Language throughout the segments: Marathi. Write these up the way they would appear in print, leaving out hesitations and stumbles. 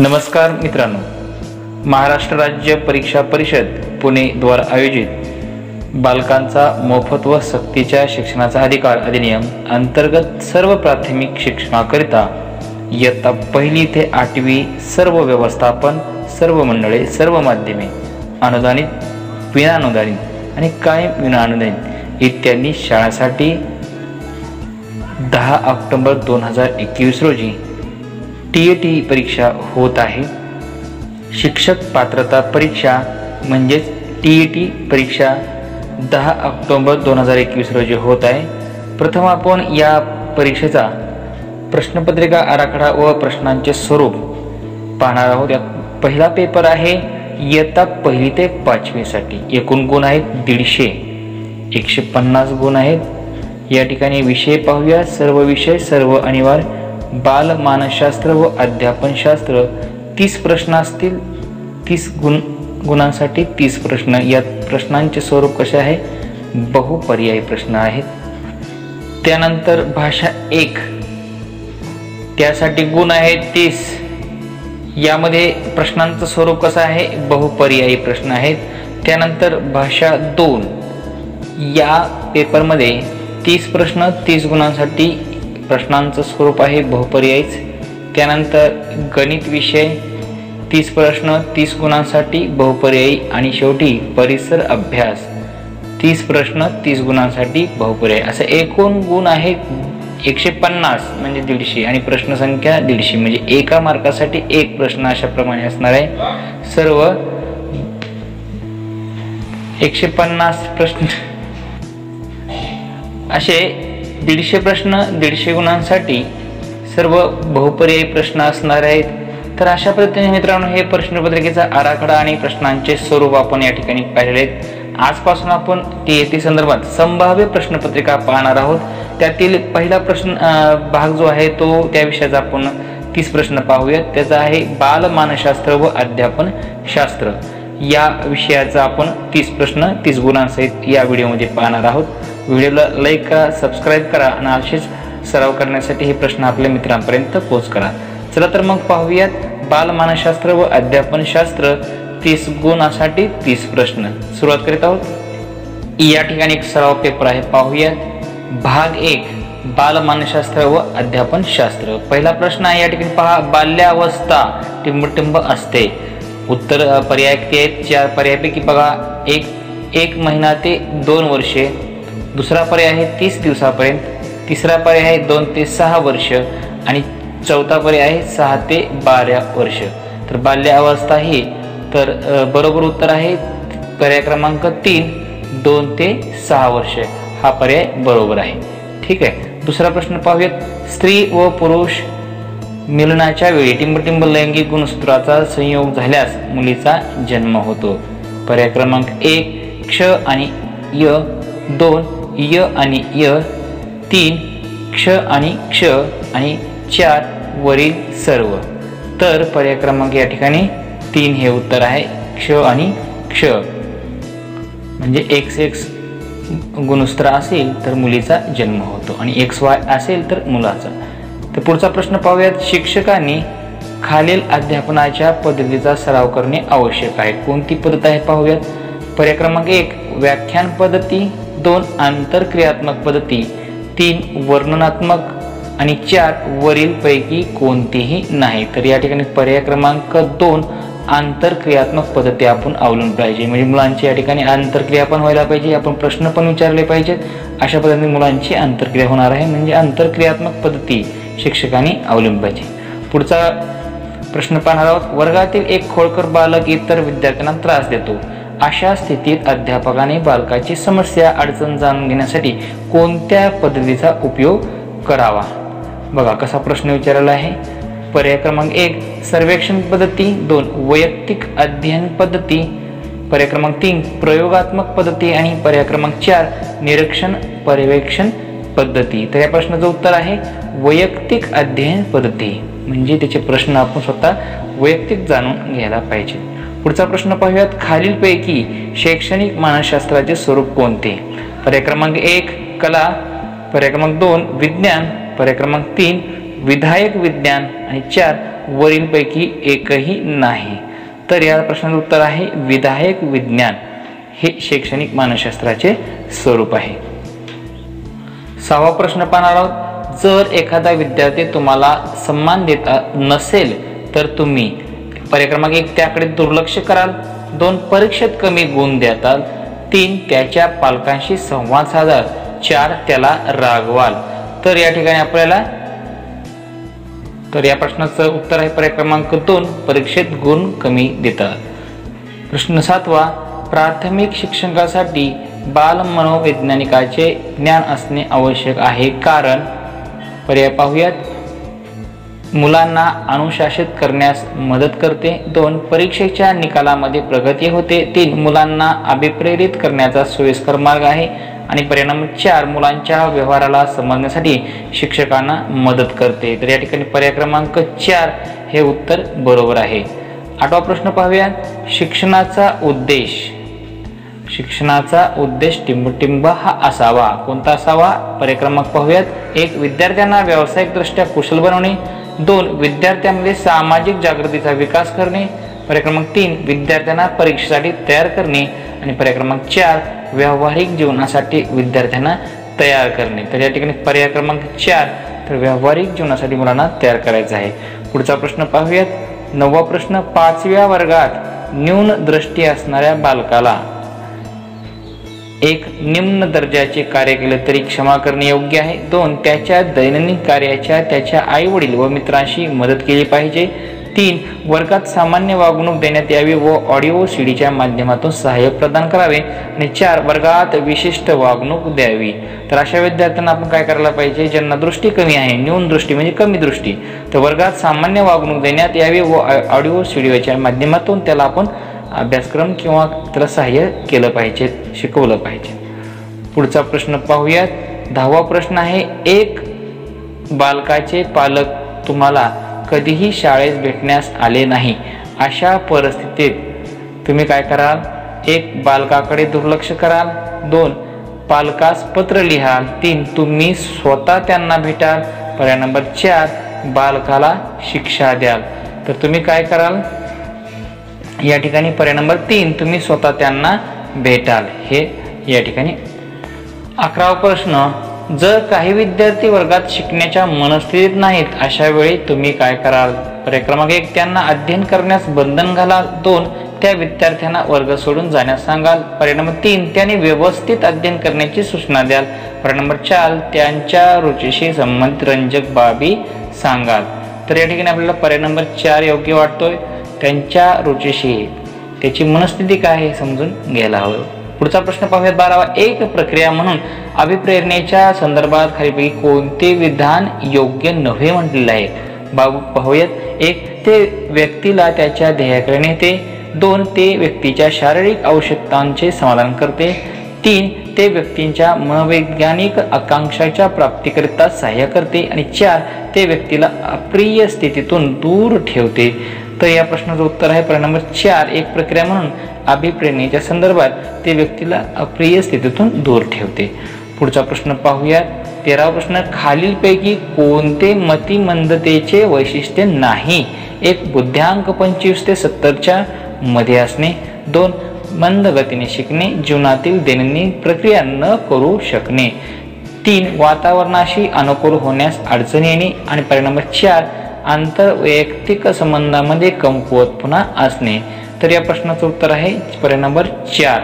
नमस्कार मित्रांनो, महाराष्ट्र राज्य परीक्षा परिषद पुणे द्वारा आयोजित बालकांचा मोफत व सक्तीच्या शिक्षणाचा अधिकार अधिनियम अंतर्गत सर्व प्राथमिक शिक्षणाकरिता इयत्ता 1ली ते 8वी सर्व व्यवस्थापन, सर्व मंडळे, सर्व माध्यमे, अनुदानित, विनाअनुदानित आणि कायम विनाअनुदानित इत्यादी शाळांसाठी 10 ऑक्टोबर 2021 रोजी TET परीक्षा होत आहे। शिक्षक पात्रता परीक्षा म्हणजेच TET परीक्षा 10 ऑक्टोबर 2021 रोजी होत आहे। प्रथम आपण या परीक्षेचा प्रश्नपत्रिका आराखडा व प्रश्नांचे स्वरूप पाहणार आहोत। यात पहिला पेपर आहे इयत्ता 1ली ते 5वी साठी। एकूण गुण आहेत 150, 150 गुण आहेत। या ठिकाणी विषय पाहूया। सर्व विषय, सर्व अनिवार्य, बाल मानसशास्त्र व अध्यापनशास्त्र 30 प्रश्न असतील। 30 गुणांसाठी 30 प्रश्न। यात प्रश्नांचे स्वरूप कसे आहे? बहुपर्यायी प्रश्न आहेत। त्यानंतर भाषा 1, त्यासाठी गुण आहेत 30। यामध्ये प्रश्नांचं स्वरूप कसं आहे? बहुपर्यायी प्रश्न आहेत। त्यानंतर भाषा 2, या पेपरमध्ये 30 प्रश्न, 30 गुणांसाठी प्रश्नांचं स्वरूप आहे बहुपर्यायीच। त्यानंतर गणित विषय 30 प्रश्न, 30 गुणांसाठी बहुपर्यायी। आणि शेवटी परिसर अभ्यास 30 प्रश्न, 30 गुणांसाठी बहुपर्यायी। असे एकूण गुण आहे 150 म्हणजे 150 आणि प्रश्न संख्या 150 म्हणजे एका मार्कासाठी एक प्रश्न अशा प्रमाणे असणार आहे। सर्व 150 प्रश्न असे 150 प्रश्न 150 गुणांसाठी सर्व बहुपर्यायी प्रश्न असणार आहेत। तर अशा पद्धतीने मित्रांनो हे प्रश्नपत्रिकेचा आराखडा आणि प्रश्नांचे स्वरूप आपण या ठिकाणी पाहिलेले आहेत। आजपासून आपण TET संदर्भात संभाव्य प्रश्नपत्रिका पाहणार आहोत। त्यातील पहिला प्रश्न भाग जो आहे तो त्या विषयाचा आपण 30 प्रश्न पाहूयात। त्याचा आहे बाल मानसशास्त्र व अध्यापन शास्त्र। या विषयाचा आपण 30 प्रश्न 30 गुणांसहित या व्हिडिओमध्ये पाहणार आहोत। व्हिडिओला लाईक करा, सबस्क्राईब करा आणि असेच सराव करण्यासाठी हे प्रश्न आपल्या मित्रांपर्यंत पोहोच करा। चला तर मग पाहूयात बाल मानसशास्त्र व अध्यापनशास्त्र 30 गुणांसाठी 30 प्रश्न। सुरुवात करीत आहोत। या ठिकाणी एक सराव पेपर आहे, पाहूयात। भाग 1 बाल मानसशास्त्र व अध्यापनशास्त्र। पहिला प्रश्न आहे, या ठिकाणी पहा, बाल्यावस्था टिंबटिंब असते। उत्तर पर्याय आहेत 4 पर्यायापैकी बघा, 1 महिना ते 2 वर्षे। दुसरा पर्याय आहे 30 दिवसापर्यंत। तिसरा पर्याय आहे 2 ते 6 वर्ष आणि चौथा पर्याय आहे 6 ते 12 वर्ष। तर बाल्यावस्था ही तर बरोबर उत्तर आहे पर्याय क्रमांक 3, 2 ते 6 वर्ष हा पर्याय बरोबर आहे। ठीक आहे। दुसरा प्रश्न पाहूयात। स्त्री व पुरुष मिलनाच्या वेळी टिंबटिंब लैंगिक गुणसूत्राचा संयोग झाल्यास मुलीचा जन्म होतो। पर्याय क्रमांक 1 क्ष आणि य, 2 य आणि य, 3 क्ष आणि क्ष आणि 4 वरील सर्व। तर पर्याय क्रमांक या ठिकाणी 3 हे उत्तर आहे। क्ष आणि क्ष म्हणजे XX गुणसूत्र असेल तर मुलीचा जन्म होतो आणि XY असेल तर मुलाचा। तर पुढचा प्रश्न पाहूयात। शिक्षकांनी खालील अध्यापनाच्या पद्धतीचा सराव करणे आवश्यक आहे। कोणती पद्धत आहे पाहूयात। पर्याय क्रमांक 1 व्याख्यान पद्धती, 2 आंतरक्रियात्मक पद्धती, 3 वर्णनात्मक आणि 4 वरील पैकी कोणतीही नाही। तर या ठिकाणी पर्याय क्रमांक 2 आंतरक्रियात्मक पद्धती आपण अवलंबली पाहिजे। म्हणजे मुलांची या ठिकाणी आंतरक्रिया पण व्हायला पाहिजे, आपण प्रश्न पण विचारले पाहिजेत। अशा पद्धतीने मुलांची आंतरक्रिया होणार आहे, म्हणजे आंतरक्रियात्मक पद्धती शिक्षकांनी अवलंबली पाहिजे। पुढचा प्रश्न पाहणार आहोत। वर्गातील एक खोडकर बालक इतर विद्यार्थ्यांना त्रास देतो। अशा स्थितीत अध्यापकाने बालकाची समस्या अडचण जाणून घेण्यासाठी कोणत्या पद्धतीचा उपयोग करावा? बघा कसा प्रश्न विचारला आहे। पर्याय क्रमांक 1 सर्वेक्षण पद्धती, 2 वैयक्तिक अध्ययन पद्धती, पर्याय क्रमांक 3 प्रयोगात्मक पद्धती आणि पर्याय क्रमांक 4 निरीक्षण पर्यवेक्षण पद्धती। तर या प्रश्नाचं उत्तर आहे वैयक्तिक अध्ययन पद्धती। म्हणजे त्याचे प्रश्न आपण स्वतः वैयक्तिक जाणून घ्यायला पाहिजे। पुढचा प्रश्न पाहूयात। खालीलपैकी शैक्षणिक मानसशास्त्राचे स्वरूप कोणते? पर्याय क्रमांक 1 कला, पर्याय क्रमांक 2 विज्ञान, पर्याय क्रमांक 3 विधायक विज्ञान आणि 4 वरीलपैकी एकही नाही. तर या प्रश्नाचं उत्तर आहे विधायक विज्ञान हे शैक्षणिक मानसशास्त्राचे स्वरूप आहे. 6वा प्रश्न पाहणार आहोत. जर एखादा विद्यार्थी तुम्हाला सन्मान देत नसेल तर तुम्ही पर्याय क्रमांक 1 त्याकडे दुर्लक्ष कराल, 2 परीक्षेत कमी गुण देताल, 3 त्याच्या पालकांशी संवाद साधाल, 4 त्याला रागवाल. तर या ठिकाणी आपल्याला या प्रश्नाचं उत्तर आहे पर्याय क्रमांक 2 परीक्षेत गुण कमी देतात. प्रश्न 7वा. प्राथमिक शिक्षकासाठी बाल मनोवैज्ञानिकाचे ज्ञान असणे आवश्यक आहे कारण पर्याय पाहूयात. मुलांना अनुशासित करण्यास मदत करते, 2 परीक्षेच्या निकालामध्ये प्रगती होते, 3 मुलांना अभिप्रेरित करण्याचा सोयीस्कर मार्ग आहे आणि पर्याय नंबर 4 मुलांच्या व्यवहाराला समजण्यासाठी शिक्षकांना मदत करते. तर या ठिकाणी पर्याय क्रमांक 4 हे उत्तर बरोबर आहे. 8वा प्रश्न पाहूया. शिक्षणाचा उद्देश टिंबटिंब हा असावा. कोणता असावा? पर्याय क्रमांक पाहूयात. 1 विद्यार्थ्यांना व्यावसायिकदृष्ट्या कुशल बनवणे, 2 विद्यार्थ्यांमध्ये सामाजिक जागृतीचा विकास करणे, पर्याय क्रमांक 3 विद्यार्थ्यांना परीक्षेसाठी तयार करणे आणि पर्याय क्रमांक 4 व्यावहारिक जीवनासाठी विद्यार्थ्यांना तयार करणे. तर या ठिकाणी पर्याय क्रमांक 4 तर व्यावहारिक जीवनासाठी मुलांना तयार करायचं आहे. पुढचा प्रश्न पाहूयात. 9वा प्रश्न. 5व्या वर्गात न्यून दृष्टी असणाऱ्या बालकाला 1 निम्न दर्जाचे कार्य केले तरी क्षमा करणे योग्य आहे, 2 त्याच्या दैनंदिन कार्याच्या त्याच्या आई वडील व मित्रांशी मदत केली पाहिजे, 3 वर्गात सामान्य वागणूक देण्यात यावी व ऑडिओ सीडीच्या माध्यमातून सहाय्य प्रदान करावे आणि 4 वर्गात विशिष्ट वागणूक द्यावी. तर अशा विद्यार्थ्यांना आपण काय करायला पाहिजे? ज्यांना दृष्टी कमी आहे, न्यून दृष्टी म्हणजे कमी दृष्टी, तर वर्गात सामान्य वागणूक देण्यात यावी व ऑडिओ सीडीच्या माध्यमातून त्याला आपण अभ्यासक्रम किंवा त्याला सहाय्य केलं पाहिजे, शिकवलं पाहिजे. पुढचा प्रश्न पाहूयात. 10वा प्रश्न आहे. 1 बालकाचे पालक तुम्हाला कधीही शाळेत भेटण्यास आले नाही, अशा परिस्थितीत तुम्ही काय कराल? 1 बालकाकडे दुर्लक्ष कराल, 2 पालकास पत्र लिहाल, 3 तुम्ही स्वतः त्यांना भेटाल, पर्याय नंबर 4 बालकाला शिक्षा द्याल. तर तुम्ही काय कराल? या ठिकाणी पर्याय नंबर 3 तुम्ही स्वतः त्यांना भेटाल हे या ठिकाणी. 11वा प्रश्न. जर काही विद्यार्थी वर्गात शिकण्याच्या मनस्थितीत नाहीत अशा वेळी तुम्ही काय कराल? पर्याय क्रमांक 1 त्यांना अध्ययन करण्यास बंधन घालाल, 2 त्या विद्यार्थ्यांना वर्ग सोडून जाण्यास सांगाल, पर्याय नंबर 3 त्यांनी व्यवस्थित अध्ययन करण्याची सूचना द्याल, पर्याय नंबर 4 त्यांच्या रुचीशी संबंधित रंजक बाबी सांगाल. तर या ठिकाणी आपल्याला पर्याय नंबर 4 योग्य वाटतोय. त्यांच्या रुचीशी त्याची मनस्थिती काय हे समजून घ्यायला हवं. पुढचा प्रश्न पाहूयात. 12वा. 1 प्रक्रिया म्हणून अभिप्रेरणेच्या संदर्भात खालीपैकी कोणते विधान योग्य नव्हे म्हटलेले आहे? पाहूयात. 1 ते व्यक्तीला त्याच्या ध्येयाकडे नेते, 2 ते व्यक्तीच्या शारीरिक आवश्यकतांचे समाधान करते, 3 ते व्यक्तींच्या मनोवैज्ञानिक आकांक्षाच्या प्राप्तीकरिता सहाय्य करते आणि 4 ते व्यक्तीला अप्रिय स्थितीतून दूर ठेवते. तर या प्रश्नाचं उत्तर आहे पर्याय नंबर 4 1 प्रक्रिया म्हणून अभिप्रेरणेच्या संदर्भात ते व्यक्तीला अप्रिय स्थितीतून दूर ठेवते. पुढचा प्रश्न पाहूयात. 13वा प्रश्न. खालीलपैकी कोणते मतिमंदतेचे वैशिष्ट्य नाही? 1 बुद्ध्यांक 25 ते 70च्या मध्ये असणे, 2 मंद गतीने शिकणे, जीवनातील दैनंदिन प्रक्रिया न करू शकणे, 3 वातावरणाशी अनुकूल होण्यास अडचण येणे आणि पर्याय नंबर 4 आंतरवैयक्तिक संबंधामध्ये कमकुवतपणा असणे. तर या प्रश्नाचं उत्तर आहे पर्याय नंबर 4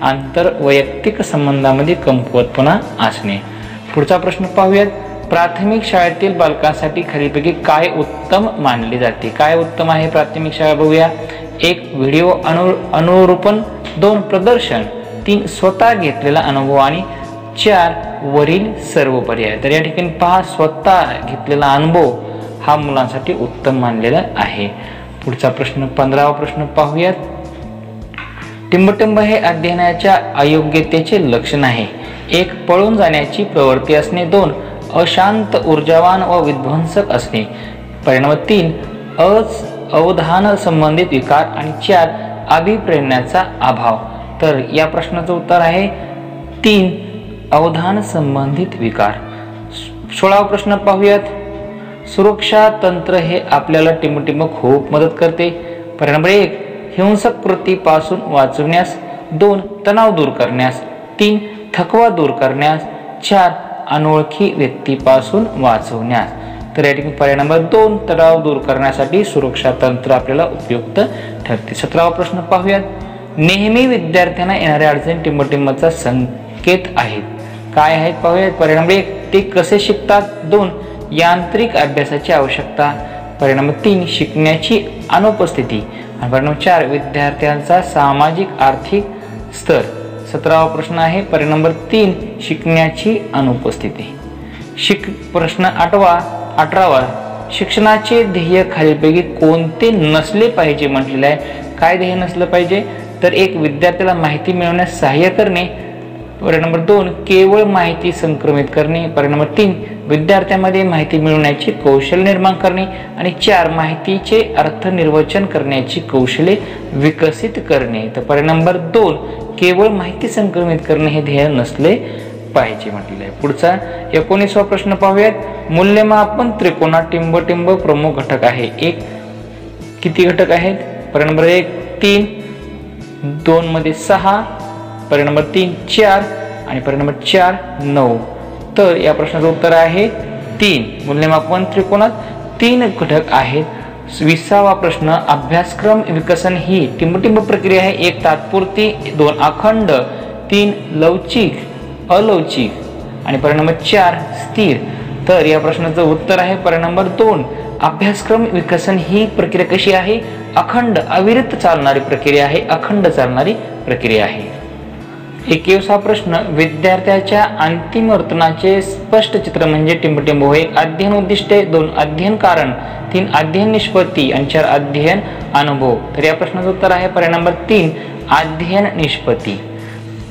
आंतरवैयक्तिक संबंधामध्ये कमकुवतपणा असणे. पुढचा प्रश्न पाहूयात. प्राथमिक शाळेतील बालकांसाठी खालीलपैकी काय उत्तम मानले जाते? काय उत्तम आहे प्राथमिक शाळा? बघूया. 1 व्हिडिओ अनुरूपण, 2 प्रदर्शन, 3 स्वतः घेतलेला अनुभव आणि 4 वरील सर्व पर्याय. तर या ठिकाणी पहा, स्वतः घेतलेला अनुभव हा मुलांसाठी उत्तम मानलेला आहे. पुढचा प्रश्न 15वा प्रश्न पाहूयात. टिंबटिंब हे अध्ययनाच्या अयोग्यतेचे लक्षण आहे. 1 पळून जाण्याची प्रवृत्ती असणे, 2 अशांत ऊर्जावान व विध्वंसक असणे, पर्याय नंबर 3 अवधान संबंधित विकार आणि 4 अभिप्रेरणाचा अभाव. तर या प्रश्नाचं उत्तर आहे 3 अवधान संबंधित विकार. 16वा प्रश्न पाहूयात. सुरक्षा तंत्र हे आपल्याला टिंबटिंब खूप मदत करते. पर्याय नंबर 1 हिंसक कृतीपासून वाचवण्यास, 2 तणाव दूर करण्यास, 3 थकवा दूर करण्यास, 4 अनोळखी व्यक्तीपासून वाचवण्यास. तर या ठिकाणी पर्याय नंबर 2 तणाव दूर करण्यासाठी सुरक्षा तंत्र आपल्याला उपयुक्त ठरते. 17वा प्रश्न पाहूयात. नेहमी विद्यार्थ्यांना येणाऱ्या अडचणी टिंबटिंबचा संकेत आहेत. काय आहेत पाहूयात. पर्याय नंबर 1 ते कसे शिकतात, 2 यांत्रिक अभ्यासाची आवश्यकता, पर्याय नंबर 3 शिकण्याची अनुपस्थिती आणि पर्याय नंबर 4 विद्यार्थ्यांचा सामाजिक आर्थिक स्तर. 17वा प्रश्न आहे पर्याय नंबर 3 शिकण्याची अनुपस्थिती. प्रश्न 18वा शिक्षणाचे ध्येय खालीलपैकी कोणते नसले पाहिजे म्हटलेले आहे. काय ध्येय नसलं पाहिजे तर 1 विद्यार्थ्याला माहिती मिळवण्यास सहाय्य करणे, पर्याय नंबर 2 केवळ माहिती संक्रमित करणे, पर्याय नंबर 3 विद्यार्थ्यांमध्ये माहिती मिळवण्याची कौशल्य निर्माण करणे आणि 4 माहितीचे अर्थ निर्वचन करण्याची कौशल्ये विकसित करणे. तर पर्याय नंबर 2 केवळ माहिती संक्रमित करणे हे ध्येय नसले पाहिजे म्हटलेलं आहे. पुढचा 19वा प्रश्न पाहूयात. मूल्यमापन त्रिकोणात टिंबटिंब प्रमुख घटक आहे. किती घटक आहेत. पर्याय नंबर 1 3, 2 मध्ये 6, पर्याय नंबर 3 4 आणि पर्याय नंबर 4 9. तर या प्रश्नाचं उत्तर आहे 3. मूल्यमापन त्रिकोणात 3 घटक आहेत. 20वा प्रश्न अभ्यासक्रम विकसन ही टिंबटिंब प्रक्रिया आहे. 1 तात्पुरती, 2 अखंड, 3 लवचिक अलवचिक आणि पर्याय नंबर 4 स्थिर. तर या प्रश्नाचं उत्तर आहे पर्याय नंबर 2. अभ्यासक्रम विकसन ही प्रक्रिया कशी आहे. अखंड अविरत चालणारी प्रक्रिया आहे. अखंड चालणारी प्रक्रिया आहे. 21वा प्रश्न विद्यार्थ्याच्या अंतिम वर्तनाचे स्पष्ट चित्र म्हणजे टिंबटिंब होय. अध्ययन उद्दिष्टे, 2 अध्ययन कारण, 3 अध्ययन निष्पत्ती आणि 4 अध्ययन अनुभव. तर या प्रश्नाचं उत्तर आहे पर्याय नंबर 3 अध्ययन निष्पत्ती.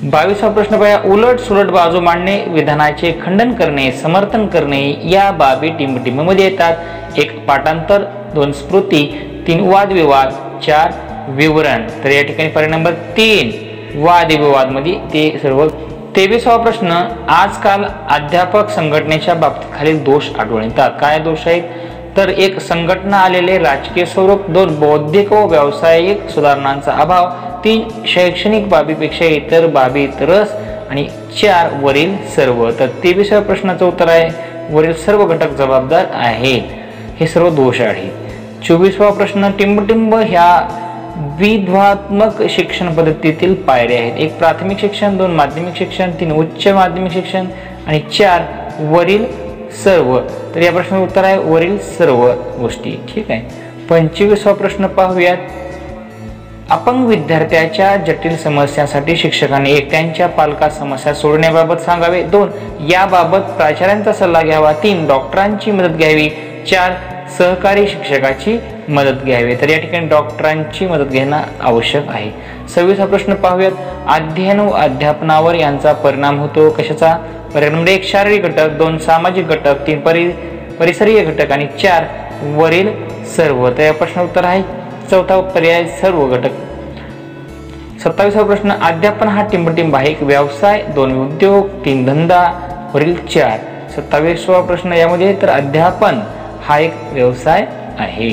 22वा प्रश्न पाहूया. उलट सुलट बाजू मांडणे, विधानाचे खंडन करणे, समर्थन करणे या बाबी टिंबटिंब मध्ये येतात. 1 पाठांतर, 2 स्मृती, 3 वादविवाद, 4 विवरण. तर या ठिकाणी पर्याय नंबर 3 वादविवाद मध्ये ते सर्व. 23वा प्रश्न आजकाल अध्यापक संघटनेच्या बाबतीत खालील दोष आढळून येतात. काय दोष आहेत तर 1 संघटना आलेले राजकीय स्वरूप, 2 बौद्धिक व व्यावसायिक सुधारणांचा अभाव, 3 शैक्षणिक बाबीपेक्षा इतर बाबीत रस आणि 4 वरील सर्व. तर 23व्या प्रश्नाचं उत्तर आहे वरील सर्व घटक जबाबदार आहेत. हे सर्व दोष आहेत. 24वा प्रश्न टिंबटिंब ह्या द्विध्वात्मक शिक्षण पद्धतीतील पायऱ्या आहेत. 1 प्राथमिक शिक्षण, 2 माध्यमिक शिक्षण, 3 उच्च माध्यमिक शिक्षण आणि 4 वरील सर्व. तर या प्रश्नाचं उत्तर आहे वरील सर्व गोष्टी. ठीक आहे. 25वा प्रश्न पाहूयात. अपंग विद्यार्थ्याच्या जटिल समस्यांसाठी शिक्षकांनी 1 त्यांच्या पालकास समस्या सोडवण्याबाबत सांगावे, 2 याबाबत प्राचार्यांचा सल्ला घ्यावा, 3 डॉक्टरांची मदत घ्यावी, 4 सहकारी शिक्षकाची मदत घ्यावी. तर या ठिकाणी डॉक्टरांची मदत घेणं आवश्यक आहे. 26वा प्रश्न पाहूयात. अध्ययन व अध्यापनावर यांचा परिणाम होतो. कशाचा. पर्याय नंबर 1 शारीरिक घटक, 2 सामाजिक घटक, 3 परिसरीय घटक आणि 4 वरील सर्व. तर या प्रश्न उत्तर आहे 4था पर्याय सर्व घटक. 27वा प्रश्न अध्यापन हा टिंबटिंब आहे. 1 व्यवसाय, 2 उद्योग, 3 धंदा, वरील 4. 27वा प्रश्न यामध्ये तर अध्यापन हा एक व्यवसाय आहे.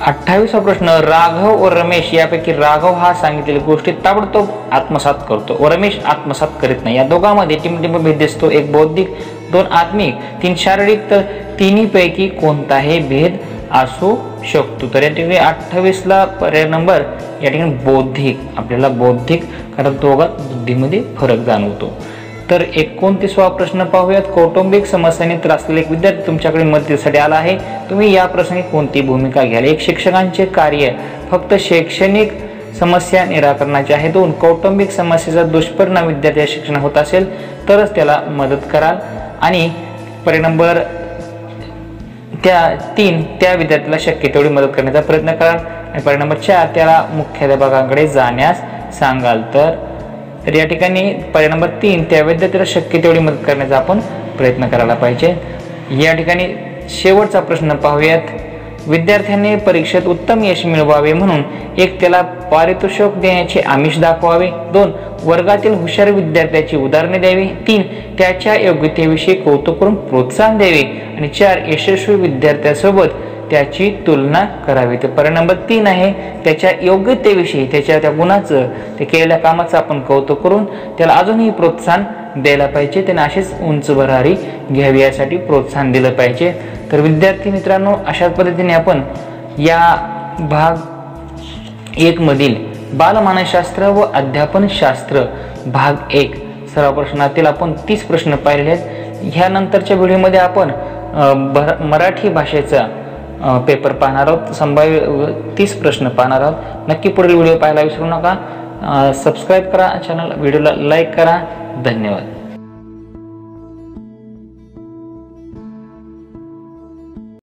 28वा प्रश्न राघव व रमेश यापैकी राघव हा सांगितलेल्या गोष्टी ताबडतोब आत्मसात करतो व रमेश आत्मसात करीत नाही. या दोघांमध्ये टिंबटिंब भेद दिसतो. 1 बौद्धिक, 2 आत्मिक, 3 शारीरिक. तर तिन्हीपैकी कोणताही भेद असू शकतो. तर या ठिकाणी 28ला पर्याय नंबर या ठिकाणी बौद्धिक. आपल्याला बौद्धिक कारण दोघात बुद्धीमध्ये फरक जाणवतो. तर 29वा प्रश्न पाहूयात. कौटुंबिक समस्यांनी त्रासलेला 1 विद्यार्थी तुमच्याकडे मदतीसाठी आला आहे. तुम्ही या प्रसंगी कोणती भूमिका घ्याल. 1 शिक्षकांचे कार्य फक्त शैक्षणिक समस्या निराकरणाचे आहे. 2 कौटुंबिक समस्येचा दुष्परिणाम विद्यार्थी शिक्षण होत असेल तरच त्याला मदत कराल आणि पर्याय नंबर 3 त्या विद्यार्थ्याला शक्य तेवढी मदत करण्याचा प्रयत्न कराल आणि पर्याय नंबर 4 त्याला मुख्याध्यापकांकडे जाण्यास सांगाल. तर या ठिकाणी पर्याय नंबर 3 त्या विद्यार्थ्याला शक्य तेवढी मदत करण्याचा आपण प्रयत्न करायला पाहिजे. या ठिकाणी शेवटचा प्रश्न पाहूयात. विद्यार्थ्यांनी परीक्षेत उत्तम यश मिळवावे म्हणून 1. त्याला पारितोषिक देण्याचे आमिष दाखवावे. 2. वर्गातील हुशार विद्यार्थ्याची उदाहरणे द्यावी. 3. त्याच्या योग्यतेविषयी कौतुक करून प्रोत्साहन द्यावे. आणि 4. यशस्वी विद्यार्थ्यासोबत त्याची तुलना करावी. तर पर्याय नंबर 3 आहे, त्याच्या योग्यतेविषयी, त्या गुणाचं, ते केलेल्या कामाचं आपण कौतुक करून त्याला अजूनही प्रोत्साहन द्यायला पाहिजे. त्याने अशीच उंच भरारी घ्यावी यासाठी प्रोत्साहन दिलं पाहिजे. तर विद्यार्थी मित्रांनो, अशा पद्धतीने आपण या भाग 1 मधील बालमानसशास्त्र व अध्यापनशास्त्र भाग 1 सराव प्रश्नातील आपण 30 प्रश्न पाहिले आहेत. ह्यानंतरच्या व्हिडिओमध्ये आपण मराठी भाषेचा पेपर पाहणार आहोत. संभाव्य 30 प्रश्न पाहणार आहोत. नक्की पुढील व्हिडिओ पाहायला विसरू नका. सबस्क्राईब करा चॅनल, व्हिडिओला लाईक करा. धन्यवाद.